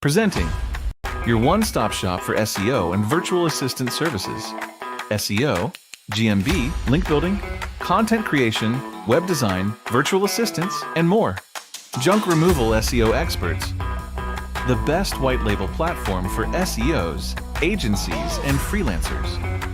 Presenting your one-stop shop for SEO and virtual assistant services. SEO, GMB, link building, content creation, web design, virtual assistants, and more. Junk removal SEO experts. The best white label platform for SEOs, agencies, and freelancers.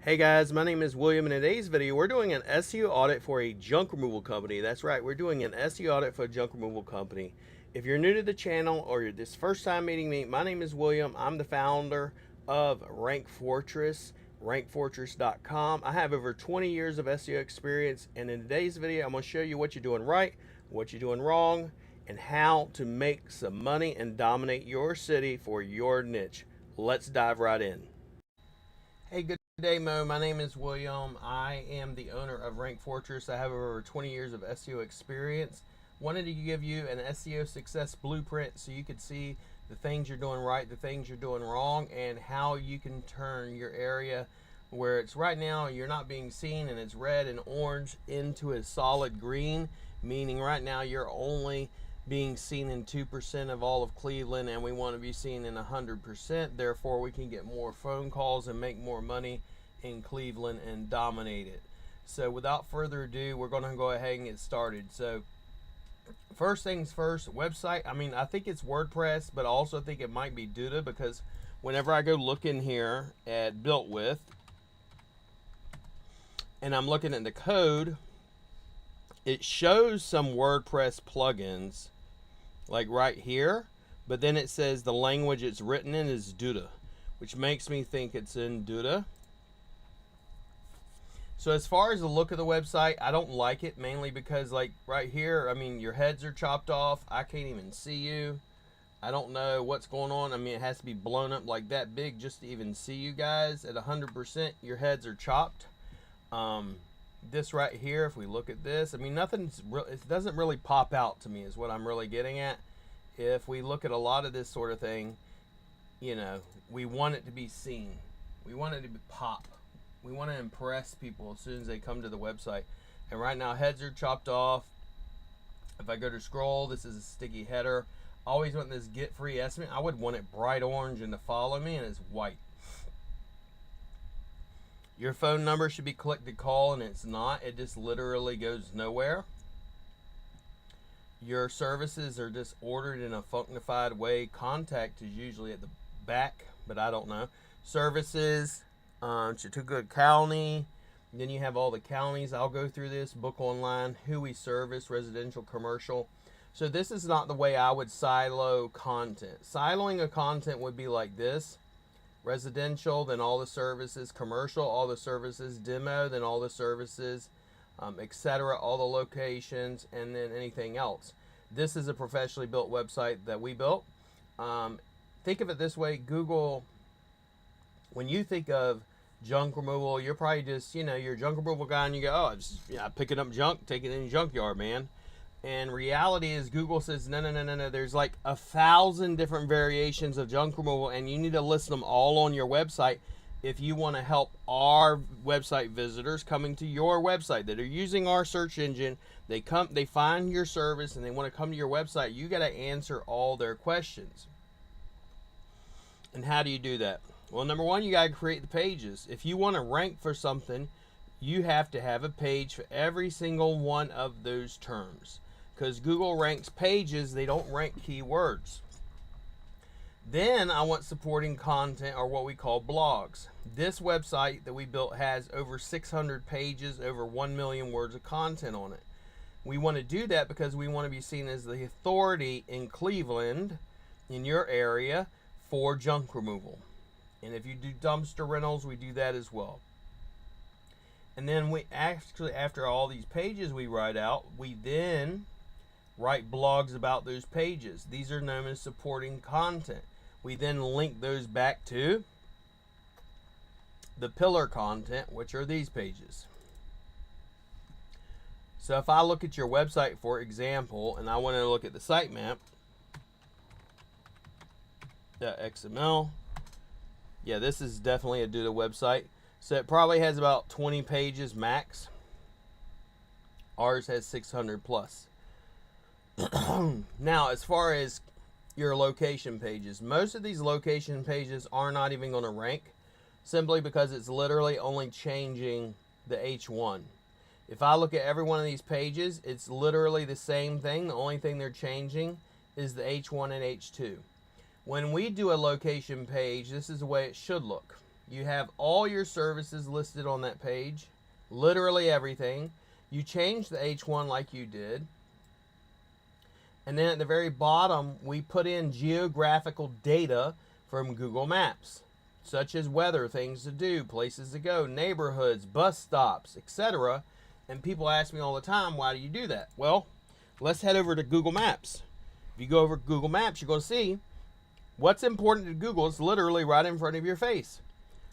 Hey guys, my name is William. In today's video, we're doing an SEO audit for a junk removal company. That's right, we're doing an SEO audit for a junk removal company. If you're new to the channel or you're this first time meeting me, my name is William. I'm the founder of Rank Fortress, rankfortress.com. I have over 20 years of SEO experience, and in today's video, I'm going to show you what you're doing right, what you're doing wrong, and how to make some money and dominate your city for your niche. Let's dive right in. Hey, good day, Mo. My name is William. I am the owner of Rank Fortress. I have over 20 years of SEO experience. Wanted to give you an SEO success blueprint so you could see the things you're doing right, the things you're doing wrong, and how you can turn your area where it's right now you're not being seen and it's red and orange into a solid green, meaning right now you're only being seen in 2% of all of Cleveland, and we want to be seen in 100%. Therefore, we can get more phone calls and make more money in Cleveland and dominate it. So without further ado, we're going to go ahead and get started. So first things first, website. I think it's WordPress, but I also think it might be Duda, because whenever I go look in here at Built With, and I'm looking at the code, it shows some WordPress plugins like right here, but then it says the language it's written in is Duda, which makes me think it's in Duda. So as far as the look of the website, I don't like it, mainly because like right here, your heads are chopped off. I can't even see you. I don't know what's going on. It has to be blown up like that big just to even see you guys. At 100%, your heads are chopped. This right here, if we look at this, nothing's real. It doesn't really pop out to me is what I'm really getting at. If we look at a lot of this sort of thing, we want it to be seen. We want it to be pop. We want to impress people as soon as they come to the website. And right now, heads are chopped off. If I go to scroll, this is a sticky header. I always want this get free estimate. I would want it bright orange and to follow me, and it's white. Your phone number should be click to call, and it's not. It just literally goes nowhere. Your services are just ordered in a functified way. Contact is usually at the back, but I don't know. Services, Chautauqua County. Then you have all the counties. I'll go through this. Book online, who we service, residential, commercial. So this is not the way I would silo content. Siloing a content would be like this. Residential, then all the services. Commercial, all the services. Demo, then all the services, etc., all the locations, and then anything else. This is a professionally built website that we built. Think of it this way. Google, when you think of junk removal, you're probably just, you're a junk removal guy, and you go, oh, just, picking up junk, taking it in the junkyard, man. And reality is Google says, no. There's like 1,000 different variations of junk removal, and you need to list them all on your website if you want to help our website visitors coming to your website that are using our search engine. They find your service, and they want to come to your website. You got to answer all their questions. And how do you do that? Well, number one, you got to create the pages. If you want to rank for something, you have to have a page for every single one of those terms, because Google ranks pages, they don't rank keywords. Then I want supporting content, or what we call blogs. This website that we built has over 600 pages, over 1 million words of content on it. We want to do that because we want to be seen as the authority in Cleveland, in your area, for junk removal. And if you do dumpster rentals, we do that as well. And then we actually, after all these pages we write out, we then write blogs about those pages. These are known as supporting content. We then link those back to the pillar content, which are these pages. So if I look at your website, for example, and I want to look at the sitemap, .xml, Yeah, this is definitely a Duda website. So it probably has about 20 pages max. Ours has 600 plus. Now, as far as your location pages, most of these location pages are not even going to rank, simply because it's literally only changing the H1. If I look at every one of these pages, it's literally the same thing. The only thing they're changing is the H1 and H2. When we do a location page, this is the way it should look. You have all your services listed on that page, literally everything. You change the H1 like you did. And then at the very bottom, we put in geographical data from Google Maps, such as weather, things to do, places to go, neighborhoods, bus stops, etc. And people ask me all the time, why do you do that? Well, let's head over to Google Maps. If you go over to Google Maps, you're going to see what's important to Google. It's literally right in front of your face.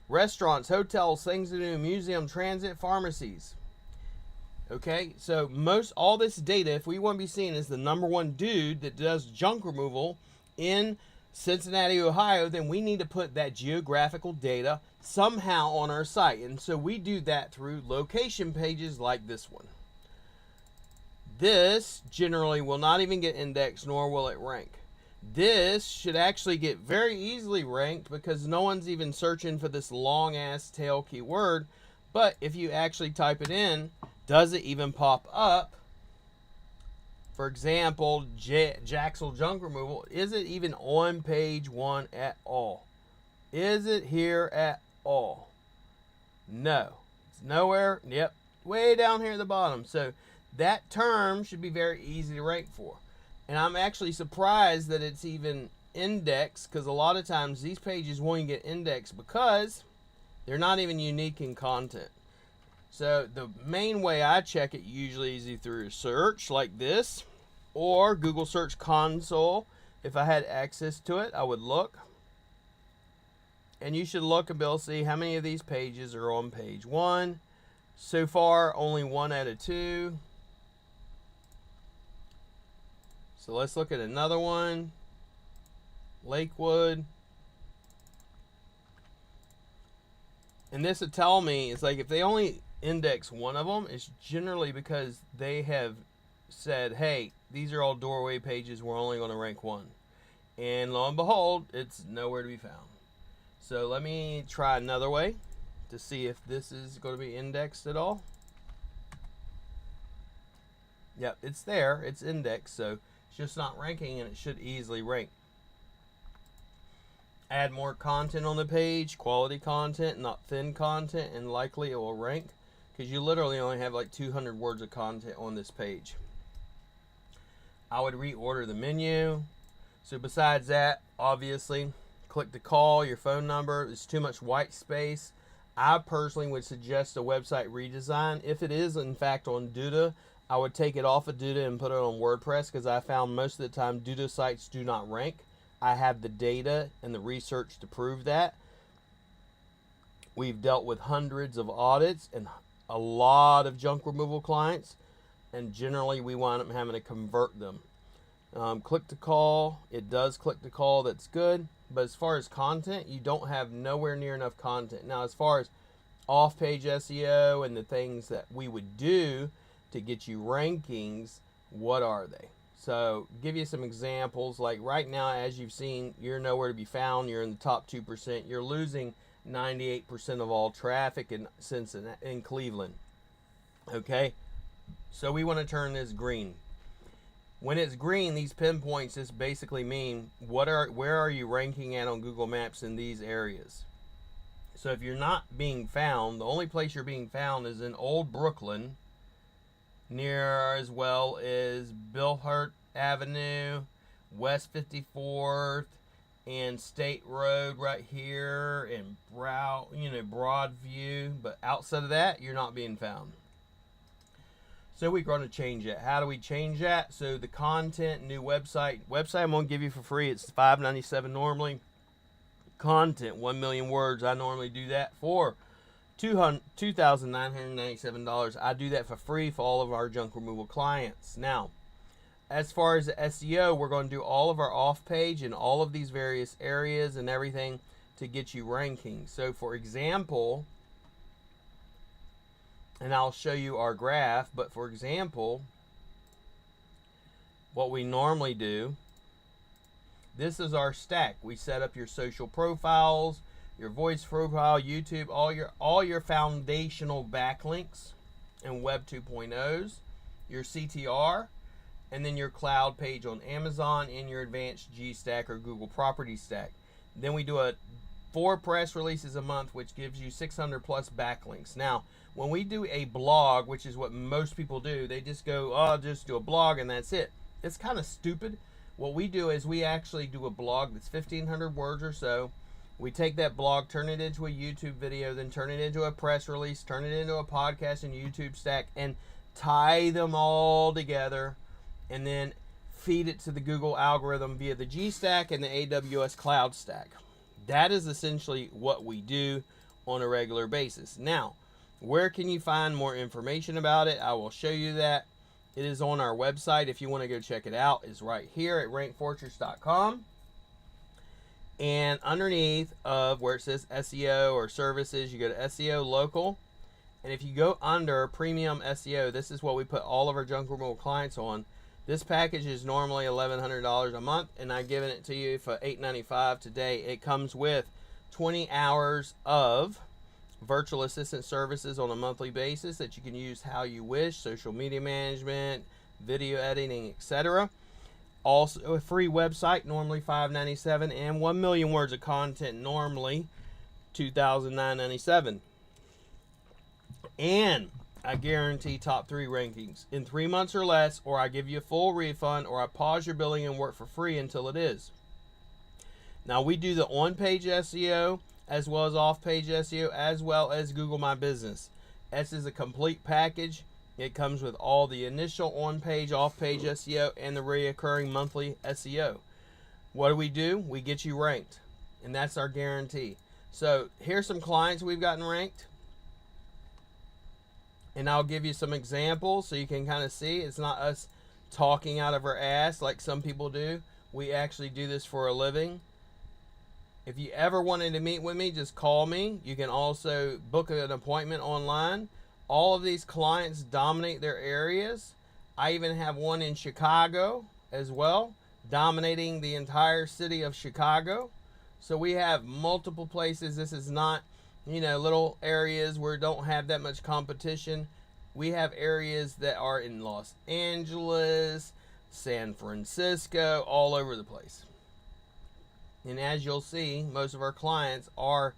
Restaurants, hotels, things to do, museum, transit, pharmacies. Okay, so all this data, if we want to be seen as the #1 dude that does junk removal in Cincinnati, Ohio, then we need to put that geographical data somehow on our site. And so we do that through location pages like this one. This generally will not even get indexed, nor will it rank. This should actually get very easily ranked because no one's even searching for this long ass tail keyword. But if you actually type it in, does it even pop up? For example, Jaxel junk removal. Is it even on page 1 at all? Is it here at all? No. It's nowhere. Yep. Way down here at the bottom. So that term should be very easy to rank for. And I'm actually surprised that it's even indexed, because a lot of times these pages won't get indexed because they're not even unique in content. So the main way I check it usually is either through search like this or Google Search Console. If I had access to it, I would look. And you should look and be able to see how many of these pages are on page 1. So far, only 1 out of 2. So let's look at another one. Lakewood. And this would tell me, it's like if they only index one of them, it's generally because they have said, hey, these are all doorway pages, we're only going to rank 1. And lo and behold, it's nowhere to be found. So let me try another way to see if this is going to be indexed at all. Yep, it's there, it's indexed, so it's just not ranking, and it should easily rank. Add more content on the page, quality content, not thin content, and likely it will rank, because you literally only have like 200 words of content on this page. I would reorder the menu. So besides that, obviously, click to call, your phone number. There's too much white space. I personally would suggest a website redesign. If it is in fact on Duda, I would take it off of Duda and put it on WordPress, because I found most of the time Duda sites do not rank. I have the data and the research to prove that. We've dealt with hundreds of audits and a lot of junk removal clients, and generally we wind up having to convert them. Click to call, it does click to call, that's good. But as far as content, you don't have nowhere near enough content. Now, as far as off-page SEO and the things that we would do to get you rankings, what are they? So, give you some examples. Like right now, as you've seen, you're nowhere to be found. You're in the top 2%. You're losing 98% of all traffic in Cincinnati, in Cleveland. Okay? So we want to turn this green. When it's green, these pinpoints just basically mean where are you ranking at on Google Maps in these areas. So if you're not being found, the only place you're being found is in Old Brooklyn, near as well as Bilhart Avenue, West 54th, and State Road right here, and Broadview. But outside of that, you're not being found. So we're going to change it. How do we change that? So the content, new website I'm going to give you for free. It's $5.97 normally. Content, 1 million words. I normally do that for $2,997. I do that for free for all of our junk removal clients. Now, as far as the SEO, we're going to do all of our off page in all of these various areas and everything to get you ranking. So for example, and I'll show you our graph, but for example, what we normally do, this is our stack. We set up your social profiles, your voice profile, YouTube, all your foundational backlinks and Web 2.0s, your CTR, and then your cloud page on Amazon and your advanced G stack or Google property stack. Then we do 4 press releases a month, which gives you 600 plus backlinks. Now, when we do a blog, which is what most people do, they just go, oh, I'll just do a blog and that's it. It's kind of stupid. What we do is we actually do a blog that's 1,500 words or so. We take that blog, turn it into a YouTube video, then turn it into a press release, turn it into a podcast and YouTube stack, and tie them all together, and then feed it to the Google algorithm via the G stack and the AWS cloud stack. That is essentially what we do on a regular basis. Now, where can you find more information about it? I will show you that. It is on our website. If you want to go check it out, it's right here at rankfortress.com. And underneath of where it says SEO or services, you go to SEO local. And if you go under premium SEO, this is what we put all of our junk removal clients on. This package is normally $1,100 a month, and I've given it to you for $895 today. It comes with 20 hours of virtual assistant services on a monthly basis that you can use how you wish, social media management, video editing, etc. Also a free website, normally $597, and 1 million words of content, normally $2,997. And I guarantee top 3 rankings in 3 months or less, or I give you a full refund, or I pause your billing and work for free until it is. Now, we do the on-page SEO as well as off-page SEO, as well as Google My Business. This is a complete package. It comes with all the initial on-page, off-page SEO, and the recurring monthly SEO. What do? We get you ranked, and that's our guarantee. So here's some clients we've gotten ranked, and I'll give you some examples so you can kind of see. It's not us talking out of our ass like some people do. We actually do this for a living. If you ever wanted to meet with me, just call me. You can also book an appointment online. All of these clients dominate their areas. I even have one in Chicago as well, dominating the entire city of Chicago. So we have multiple places. This is not, little areas where we don't have that much competition. We have areas that are in Los Angeles, San Francisco, all over the place. And as you'll see, most of our clients are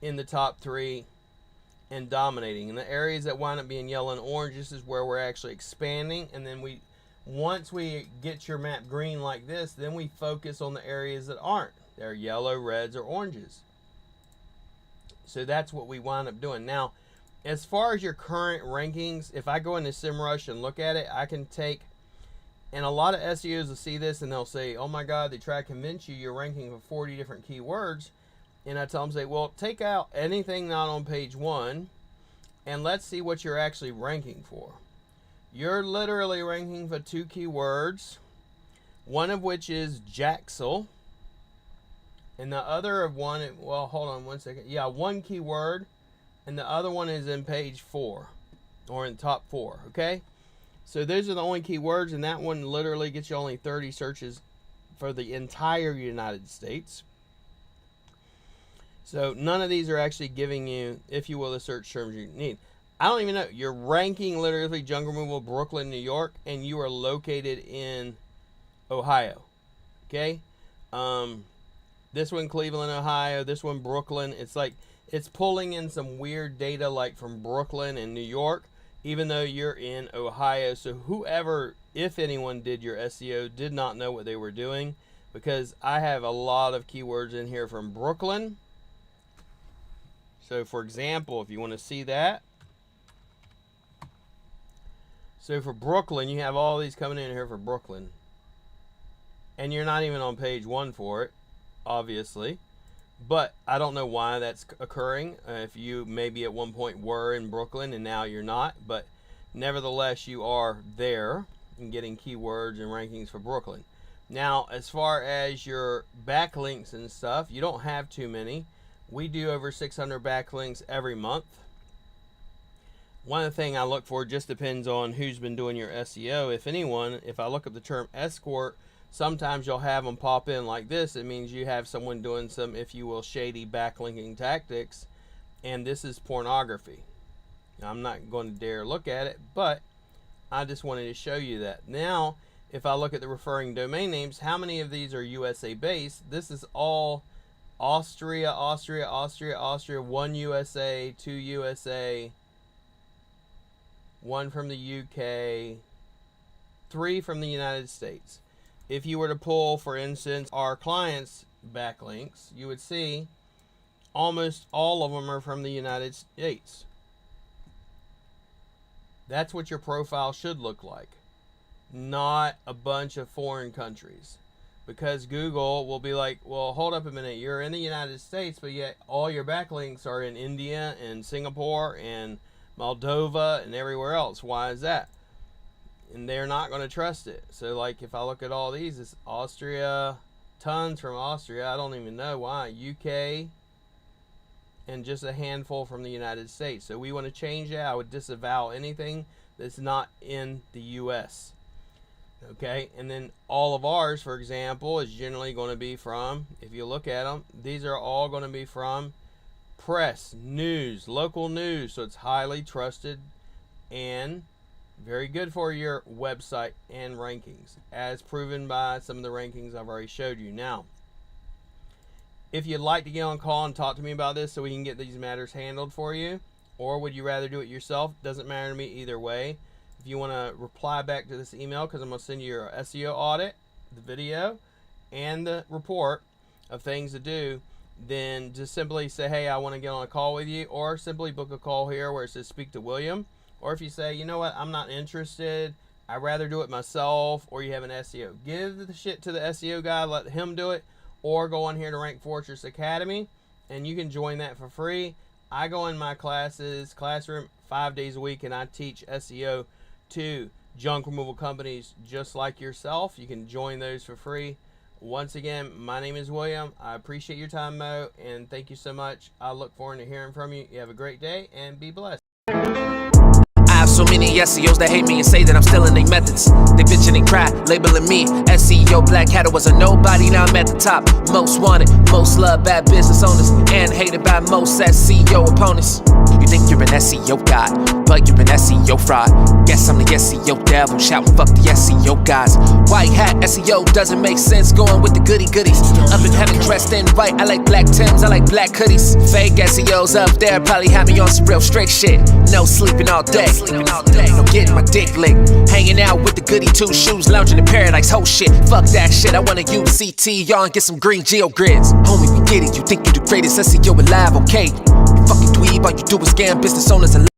in the top 3 and dominating. In the areas that wind up being yellow and orange, this is where we're actually expanding. And then once we get your map green like this, then we focus on the areas that aren't. They're yellow, reds, or oranges. So that's what we wind up doing. Now, as far as your current rankings, if I go into SEMrush and look at it, I can take, and a lot of SEOs will see this and they'll say, oh my God, they try to convince you you're ranking for 40 different keywords. And I tell them, say, well, take out anything not on page 1 and let's see what you're actually ranking for. You're literally ranking for 2 keywords, one of which is Jaxel, and the other of one, well, hold on one second. Yeah, 1 keyword, and the other one is in page 4, or in top 4, okay? So those are the only keywords, and that one literally gets you only 30 searches for the entire United States. So none of these are actually giving you, if you will, the search terms you need. I don't even know. You're ranking literally junk removal Brooklyn, New York, and you are located in Ohio. Okay? This one Cleveland, Ohio. This one Brooklyn. It's like it's pulling in some weird data like from Brooklyn and New York, even though you're in Ohio. So whoever, if anyone did your SEO, did not know what they were doing, because I have a lot of keywords in here from Brooklyn. So for example, if you want to see that, so for Brooklyn, you have all these coming in here for Brooklyn, and you're not even on page 1 for it, obviously, but I don't know why that's occurring. If you maybe at one point were in Brooklyn and now you're not, but nevertheless you are there and getting keywords and rankings for Brooklyn. Now, as far as your backlinks and stuff, you don't have too many. We do over 600 backlinks every month. One of the things I look for just depends on who's been doing your SEO. If anyone, if I look up the term escort, sometimes you'll have them pop in like this. It means you have someone doing some, if you will, shady backlinking tactics, and this is pornography. Now, I'm not going to dare look at it, but I just wanted to show you that. Now, if I look at the referring domain names, how many of these are USA based? This is all Austria, Austria, Austria, Austria, 1 USA, 2 USA, 1 from the UK, 3 from the United States. If you were to pull, for instance, our clients' backlinks, you would see almost all of them are from the United States. That's what your profile should look like, not a bunch of foreign countries. Because Google will be like, well, hold up a minute, you're in the United States, but yet all your backlinks are in India and Singapore and Moldova and everywhere else. Why is that? And they're not going to trust it. So like if I look at all these, it's Austria, tons from Austria, I don't even know why, UK, and just a handful from the United States. So we want to change that. I would disavow anything that's not in the US. Okay, and then all of ours, for example, is generally going to be from, if you look at them, these are all going to be from press, news, local news. So it's highly trusted and very good for your website and rankings, as proven by some of the rankings I've already showed you. Now, if you'd like to get on call and talk to me about this so we can get these matters handled for you, or would you rather do it yourself, doesn't matter to me either way. If you want to reply back to this email, because I'm going to send you your SEO audit, the video, and the report of things to do, then just simply say, hey, I want to get on a call with you, or simply book a call here where it says speak to William. Or if you say, you know what, I'm not interested, I'd rather do it myself, or you have an SEO, give the shit to the SEO guy, let him do it, or go on here to Rank Fortress Academy, and you can join that for free. I go in my classroom 5 days a week, and I teach SEO to junk removal companies just like yourself. You can join those for free. Once again, my name is William. I appreciate your time, Mo, and thank you so much. I look forward to hearing from you. You have a great day, and be blessed. I have so many SEOs that hate me and say that I'm stealing their methods. They bitching and cry, labeling me SEO Black Hat. Was a nobody, now I'm at the top. Most wanted, most loved, bad business owners, and hated by most SEO opponents. You think you're an SEO god, but you're an SEO fraud. Guess I'm the SEO devil, shouting fuck the SEO guys. White hat SEO doesn't make sense, going with the goody goodies. Up in heaven dressed in white, I like black Tims, I like black hoodies. Fake SEOs up there probably have me on some real strict shit. No sleeping all day, no getting my dick licked. Hanging out with the goody two shoes, lounging in paradise, whole shit. Fuck that shit, I wanna use CT, and get some green geo grids. Homie, we get it, you think you the greatest SEO alive, okay? You fucking dweeb, all you do is scam business owners and